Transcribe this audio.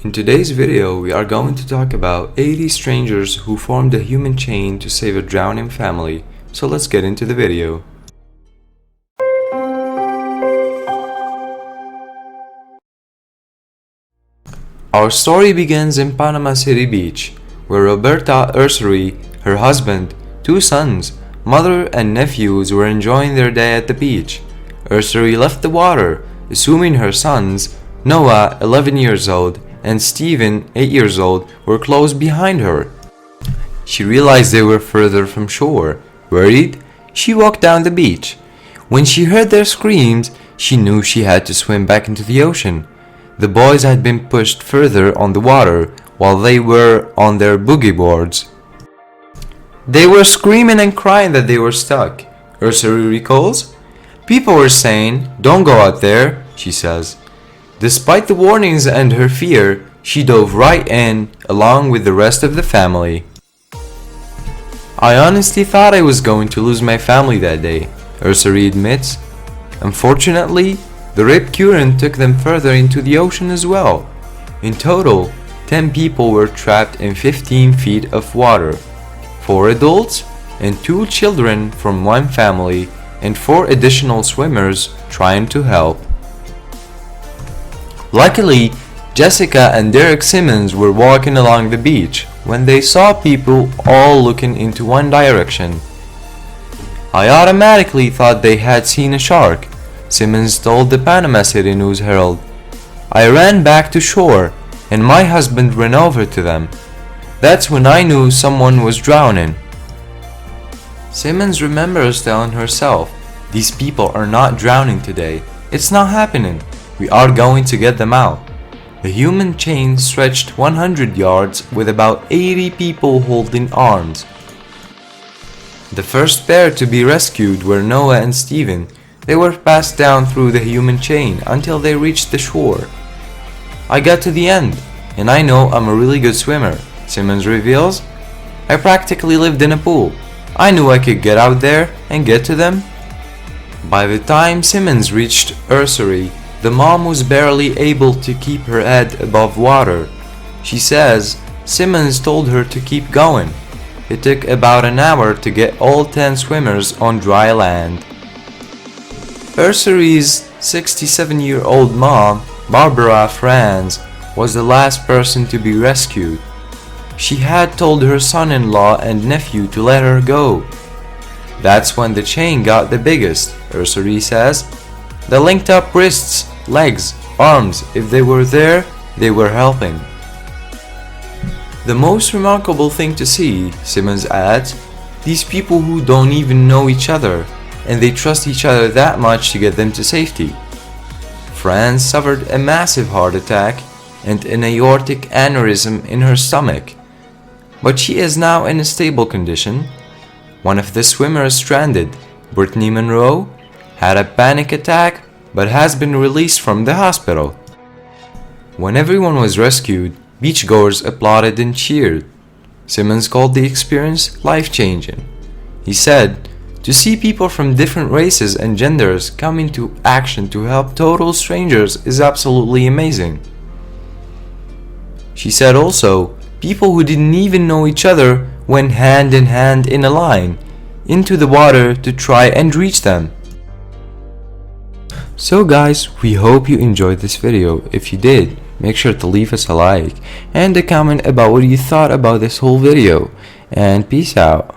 In today's video, we are going to talk about 80 strangers who formed a human chain to save a drowning family. So let's get into the video. Our story begins in Panama City Beach, where Roberta Ursuri, her husband, two sons, mother and nephews were enjoying their day at the beach. Ursuri left the water, assuming her sons, Noah, 11 years old, and Stephen, 8 years old, were close behind her. She realized they were further from shore. Worried, she walked down the beach. When she heard their screams, she knew she had to swim back into the ocean. The boys had been pushed further on the water while they were on their boogie boards. They were screaming and crying that they were stuck. Ursuri recalls, "People were saying, 'Don't go out there,'" she says. Despite the warnings and her fear, she dove right in, along with the rest of the family. "I honestly thought I was going to lose my family that day," Ursuri admits. Unfortunately, the rip current took them further into the ocean as well. In total, 10 people were trapped in 15 feet of water. 4 adults and 2 children from one family and 4 additional swimmers trying to help. Luckily, Jessica and Derek Simmons were walking along the beach when they saw people all looking into one direction. "I automatically thought they had seen a shark," Simmons told the Panama City News Herald. "I ran back to shore and my husband ran over to them. That's when I knew someone was drowning." Simmons remembers telling herself, "These people are not drowning today. It's not happening. We are going to get them out." The human chain stretched 100 yards with about 80 people holding arms. The first pair to be rescued were Noah and Stephen. They were passed down through the human chain until they reached the shore. "I got to the end, and I know I'm a really good swimmer," Simmons reveals. "I practically lived in a pool. I knew I could get out there and get to them." By the time Simmons reached Ursuri, the mom was barely able to keep her head above water. She says Simmons told her to keep going. It took about an hour to get all 10 swimmers on dry land. Ursuri's 67-year-old mom, Barbara Franz, was the last person to be rescued. She had told her son-in-law and nephew to let her go. "That's when the chain got the biggest," Ursuri says. "The linked up wrists, legs, arms, if they were there, they were helping." "The most remarkable thing to see," Simmons adds, "these people who don't even know each other, and they trust each other that much to get them to safety." Franz suffered a massive heart attack and an aortic aneurysm in her stomach, but she is now in a stable condition. One of the swimmers stranded, Brittany Monroe, had a panic attack but has been released from the hospital. When everyone was rescued, beachgoers applauded and cheered. Simmons called the experience life-changing. He said, "To see people from different races and genders come into action to help total strangers is absolutely amazing." She said also, people who didn't even know each other went hand in hand in a line into the water to try and reach them. So guys, we hope you enjoyed this video. If you did, make sure to leave us a like and a comment about what you thought about this whole video, and peace out.